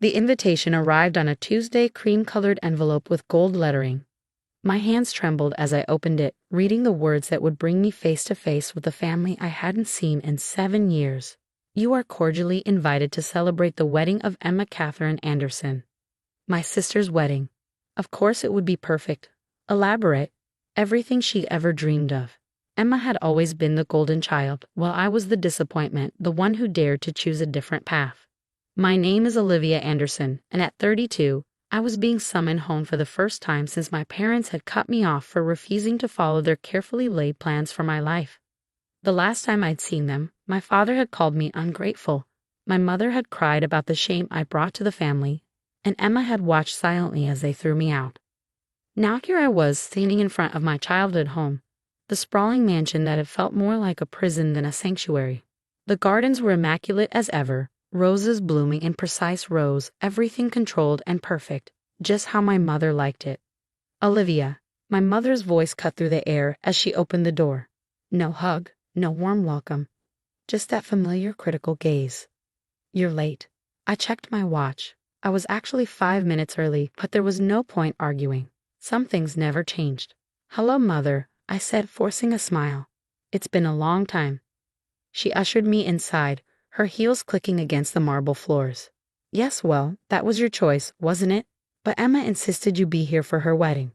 The invitation arrived on a Tuesday cream-colored envelope with gold lettering. My hands trembled as I opened it, reading the words that would bring me face to face with the family I hadn't seen in 7 years. You are cordially invited to celebrate the wedding of Emma Catherine Anderson. My sister's wedding. Of course it would be perfect, elaborate, everything she'd ever dreamed of. Emma had always been the golden child, while I was the disappointment, the one who dared to choose a different path. My name is Olivia Anderson, and at 32, I was being summoned home for the first time since my parents had cut me off for refusing to follow their carefully laid plans for my life. The last time I'd seen them, my father had called me ungrateful. My mother had cried about the shame I brought to the family, and Emma had watched silently as they threw me out. Now here I was, standing in front of my childhood home, the sprawling mansion that had felt more like a prison than a sanctuary. The gardens were immaculate as ever, roses blooming in precise rows, everything controlled and perfect, just how my mother liked it. Olivia, my mother's voice cut through the air as she opened the door. No hug, no warm welcome, just that familiar critical gaze. You're late. I checked my watch. I was actually 5 minutes early, but there was no point arguing. Some things never changed. Hello, Mother, I said, forcing a smile. It's been a long time. She ushered me inside, her heels clicking against the marble floors. Yes, well, that was your choice, wasn't it? But Emma insisted you be here for her wedding.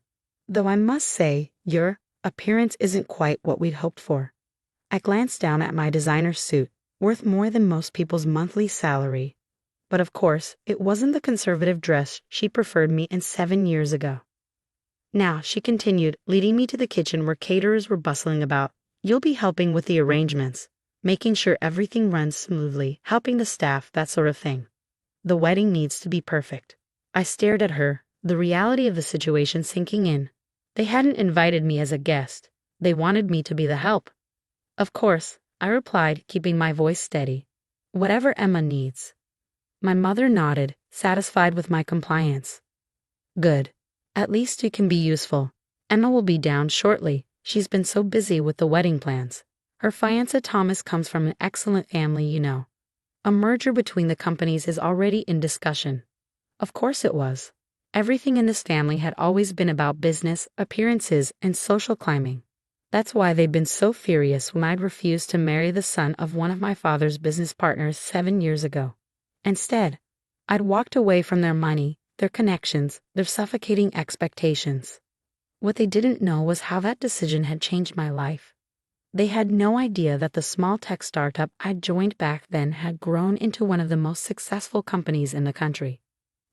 Though I must say, your appearance isn't quite what we'd hoped for. I glanced down at my designer suit, worth more than most people's monthly salary. But of course, it wasn't the conservative dress she preferred me in 7 years ago. Now, she continued, leading me to the kitchen where caterers were bustling about. You'll be helping with the arrangements, making sure everything runs smoothly, helping the staff, that sort of thing. The wedding needs to be perfect. I stared at her, the reality of the situation sinking in. They hadn't invited me as a guest. They wanted me to be the help. Of course, I replied, keeping my voice steady. Whatever Emma needs. My mother nodded, satisfied with my compliance. Good. At least you can be useful. Emma will be down shortly. She's been so busy with the wedding plans. Her fiancé Thomas comes from an excellent family, you know. A merger between the companies is already in discussion. Of course it was. Everything in this family had always been about business, appearances, and social climbing. That's why they'd been so furious when I'd refused to marry the son of one of my father's business partners 7 years ago. Instead, I'd walked away from their money, their connections, their suffocating expectations. What they didn't know was how that decision had changed my life. They had no idea that the small tech startup I'd joined back then had grown into one of the most successful companies in the country.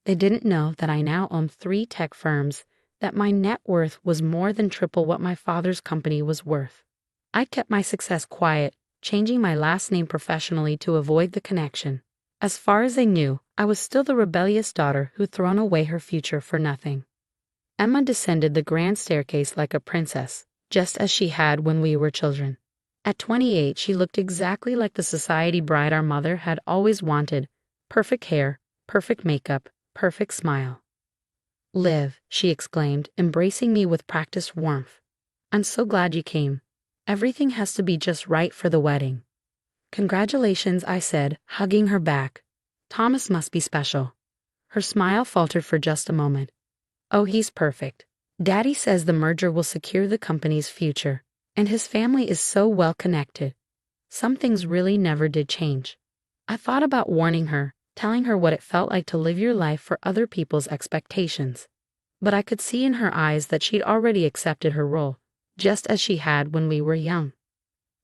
They didn't know that I now owned 3 tech firms, that my net worth was more than triple what my father's company was worth. I kept my success quiet, changing my last name professionally to avoid the connection. As far as they knew, I was still the rebellious daughter who'd thrown away her future for nothing. Emma descended the grand staircase like a princess, just as she had when we were children. At 28, she looked exactly like the society bride our mother had always wanted. Perfect hair, perfect makeup, perfect smile. Liv, she exclaimed, embracing me with practiced warmth. I'm so glad you came. Everything has to be just right for the wedding. Congratulations, I said, hugging her back. Thomas must be special. Her smile faltered for just a moment. Oh, he's perfect. Daddy says the merger will secure the company's future, and his family is so well connected. Some things really never did change. I thought about warning her, telling her what it felt like to live your life for other people's expectations. But I could see in her eyes that she'd already accepted her role, just as she had when we were young.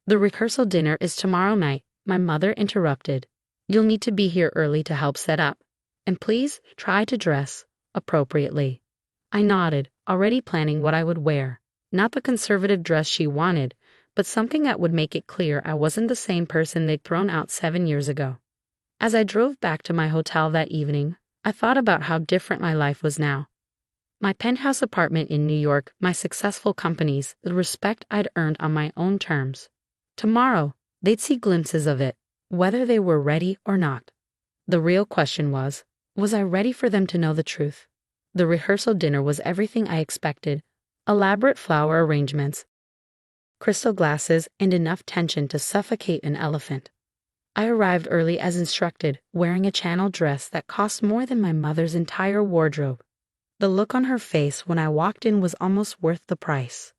The rehearsal dinner is tomorrow night, my mother interrupted. You'll need to be here early to help set up. And please try to dress appropriately. I nodded, already planning what I would wear. Not the conservative dress she wanted, but something that would make it clear I wasn't the same person they'd thrown out 7 years ago. As I drove back to my hotel that evening, I thought about how different my life was now. My penthouse apartment in New York, my successful companies, the respect I'd earned on my own terms. Tomorrow, they'd see glimpses of it, whether they were ready or not. The real question was I ready for them to know the truth? The rehearsal dinner was everything I expected. Elaborate flower arrangements, crystal glasses, and enough tension to suffocate an elephant. I arrived early as instructed, wearing a channel dress that cost more than my mother's entire wardrobe. The look on her face when I walked in was almost worth the price.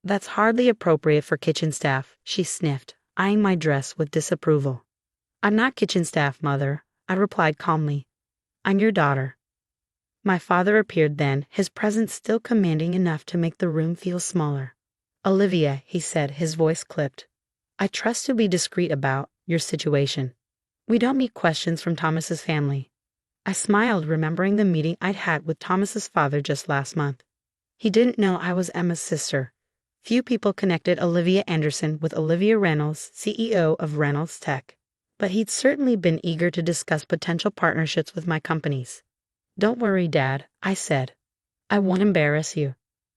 That's hardly appropriate for kitchen staff, she sniffed, eyeing my dress with disapproval. I'm not kitchen staff, Mother, I replied calmly. I'm your daughter. My father appeared then, his presence still commanding enough to make the room feel smaller. Olivia, he said, his voice clipped. I trust you'll be discreet about your situation. We don't meet questions from Thomas's family. I smiled, remembering the meeting I'd had with Thomas's father just last month. He didn't know I was Emma's sister. Few people connected Olivia Anderson with Olivia Reynolds, CEO of Reynolds Tech. But he'd certainly been eager to discuss potential partnerships with my companies. Don't worry, Dad, I said. I won't embarrass you.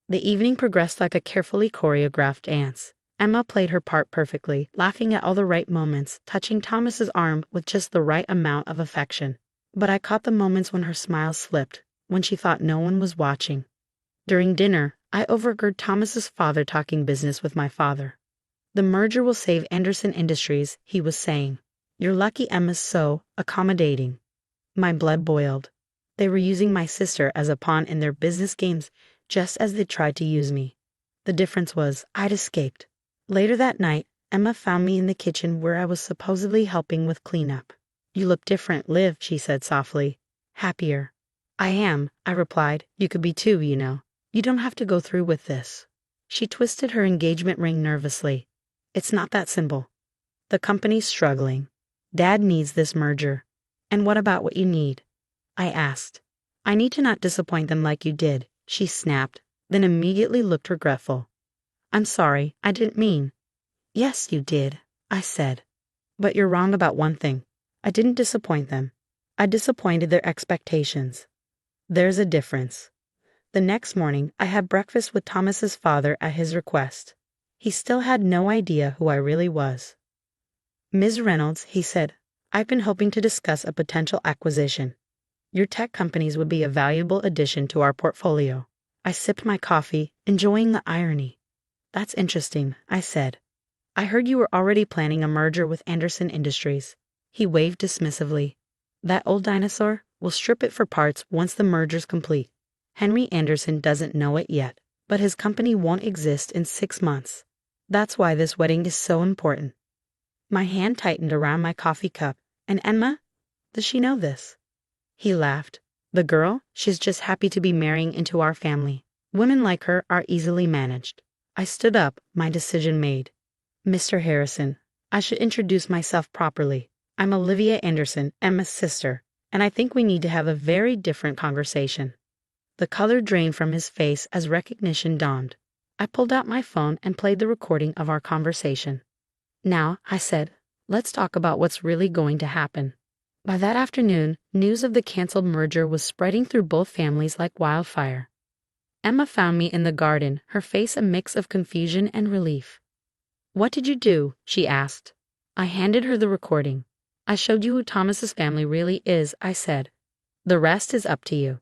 The evening progressed like a carefully choreographed dance. Emma played her part perfectly, laughing at all the right moments, touching Thomas's arm with just the right amount of affection. But I caught the moments when her smile slipped, when she thought no one was watching. During dinner, I overheard Thomas's father talking business with my father. The merger will save Anderson Industries, he was saying. You're lucky Emma's so accommodating. My blood boiled. They were using my sister as a pawn in their business games, just as they tried to use me. The difference was, I'd escaped. Later that night, Emma found me in the kitchen where I was supposedly helping with cleanup. You look different, Liv, she said softly. Happier. I am, I replied. You could be too, you know. You don't have to go through with this. She twisted her engagement ring nervously. It's not that simple. The company's struggling. Dad needs this merger. And what about what you need? I asked. I need to not disappoint them like you did, she snapped, then immediately looked regretful. I'm sorry, I didn't mean. Yes, you did, I said. But you're wrong about one thing. I didn't disappoint them. I disappointed their expectations. There's a difference. The next morning, I had breakfast with Thomas's father at his request. He still had no idea who I really was. Ms. Reynolds, he said, I've been hoping to discuss a potential acquisition. Your tech companies would be a valuable addition to our portfolio. I sipped my coffee, enjoying the irony. That's interesting, I said. I heard you were already planning a merger with Anderson Industries. He waved dismissively. That old dinosaur? We'll strip it for parts once the merger's complete. Henry Anderson doesn't know it yet, but his company won't exist in 6 months. That's why this wedding is so important. My hand tightened around my coffee cup. And Emma? Does she know this? He laughed. The girl? She's just happy to be marrying into our family. Women like her are easily managed. I stood up, my decision made. Mr. Harrison, I should introduce myself properly. I'm Olivia Anderson, Emma's sister, and I think we need to have a very different conversation. The color drained from his face as recognition dawned. I pulled out my phone and played the recording of our conversation. Now, I said, let's talk about what's really going to happen. By that afternoon, news of the canceled merger was spreading through both families like wildfire. Emma found me in the garden, her face a mix of confusion and relief. What did you do? She asked. I handed her the recording. I showed you who Thomas's family really is, I said. The rest is up to you.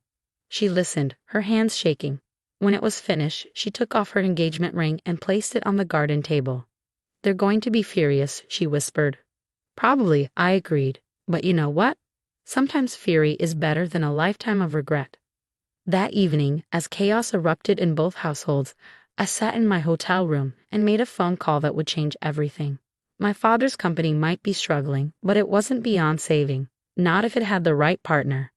She listened, her hands shaking. When it was finished, she took off her engagement ring and placed it on the garden table. They're going to be furious, she whispered. Probably, I agreed. But you know what? Sometimes fury is better than a lifetime of regret. That evening, as chaos erupted in both households, I sat in my hotel room and made a phone call that would change everything. My father's company might be struggling, but it wasn't beyond saving, not if it had the right partner.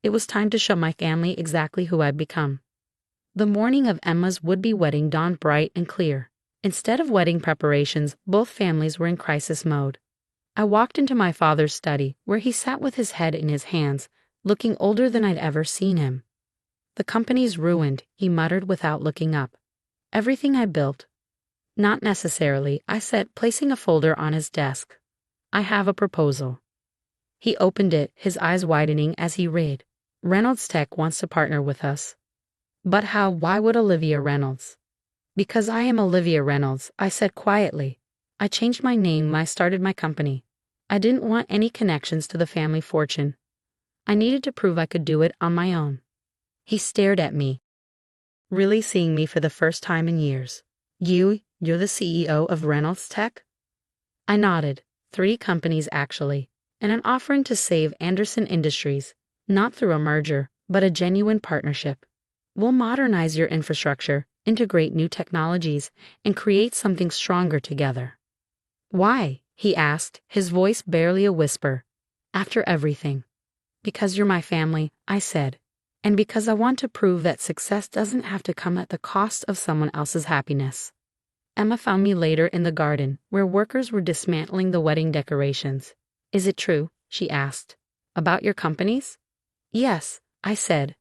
It was time to show my family exactly who I'd become. The morning of Emma's would-be wedding dawned bright and clear. Instead of wedding preparations, both families were in crisis mode. I walked into my father's study, where he sat with his head in his hands, looking older than I'd ever seen him. The company's ruined, he muttered without looking up. Everything I built. Not necessarily, I said, placing a folder on his desk. I have a proposal. He opened it, his eyes widening as he read. Reynolds Tech wants to partner with us. But how? Why would Olivia Reynolds? Because I am Olivia Reynolds, I said quietly. I changed my name when I started my company. I didn't want any connections to the family fortune. I needed to prove I could do it on my own. He stared at me, really seeing me for the first time in years. You're the CEO of Reynolds Tech? I nodded. 3 companies actually, and an offering to save Anderson Industries, not through a merger, but a genuine partnership. We'll modernize your infrastructure, integrate new technologies, and create something stronger together. Why? He asked, his voice barely a whisper. After everything. Because you're my family, I said. And because I want to prove that success doesn't have to come at the cost of someone else's happiness. Emma found me later in the garden, where workers were dismantling the wedding decorations. Is it true? She asked. About your companies? Yes, I said.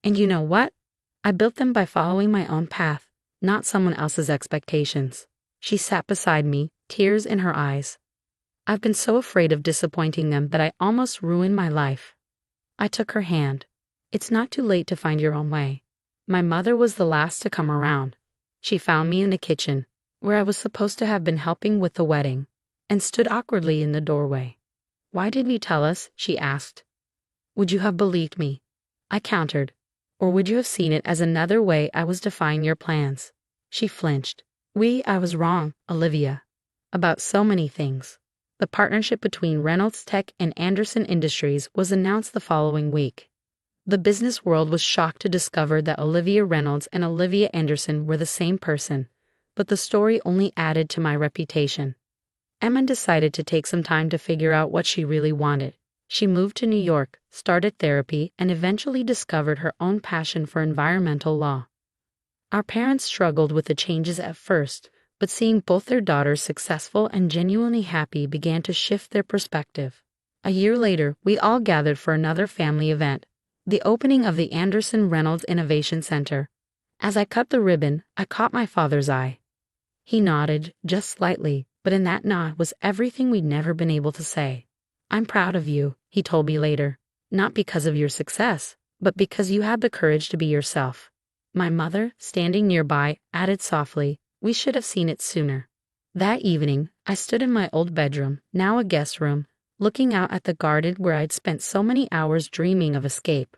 And you know what? I built them by following my own path, not someone else's expectations. She sat beside me, tears in her eyes. I've been so afraid of disappointing them that I almost ruined my life. I took her hand. It's not too late to find your own way. My mother was the last to come around. She found me in the kitchen, where I was supposed to have been helping with the wedding, and stood awkwardly in the doorway. Why didn't you tell us? She asked. Would you have believed me? I countered. Or would you have seen it as another way I was defying your plans? She flinched. I was wrong, Olivia. About so many things. The partnership between Reynolds Tech and Anderson Industries was announced the following week. The business world was shocked to discover that Olivia Reynolds and Olivia Anderson were the same person, but the story only added to my reputation. Emma decided to take some time to figure out what she really wanted. She moved to New York, started therapy, and eventually discovered her own passion for environmental law. Our parents struggled with the changes at first, but seeing both their daughters successful and genuinely happy began to shift their perspective. A year later, we all gathered for another family event, the opening of the Anderson Reynolds Innovation Center. As I cut the ribbon, I caught my father's eye. He nodded, just slightly, but in that nod was everything we'd never been able to say. I'm proud of you, he told me later, not because of your success, but because you had the courage to be yourself. My mother, standing nearby, added softly, we should have seen it sooner. That evening, I stood in my old bedroom, now a guest room, looking out at the garden where I'd spent so many hours dreaming of escape.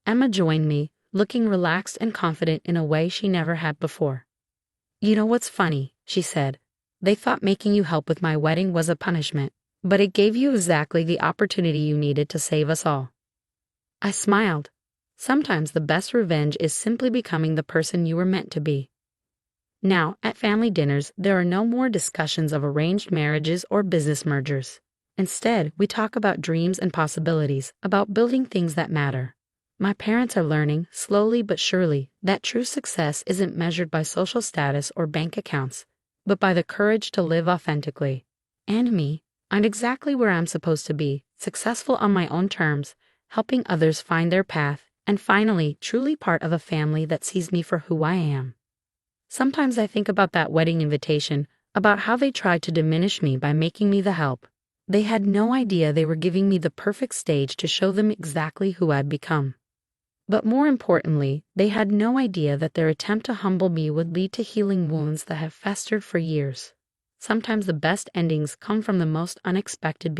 Emma joined me, looking relaxed and confident in a way she never had before. You know what's funny, she said. They thought making you help with my wedding was a punishment, but it gave you exactly the opportunity you needed to save us all. I smiled. Sometimes the best revenge is simply becoming the person you were meant to be. Now, at family dinners, there are no more discussions of arranged marriages or business mergers. Instead, we talk about dreams and possibilities, about building things that matter. My parents are learning, slowly but surely, that true success isn't measured by social status or bank accounts, but by the courage to live authentically. And me, I'm exactly where I'm supposed to be, successful on my own terms, helping others find their path, and finally, truly part of a family that sees me for who I am. Sometimes I think about that wedding invitation, about how they tried to diminish me by making me the help. They had no idea they were giving me the perfect stage to show them exactly who I'd become. But more importantly, they had no idea that their attempt to humble me would lead to healing wounds that have festered for years. Sometimes the best endings come from the most unexpected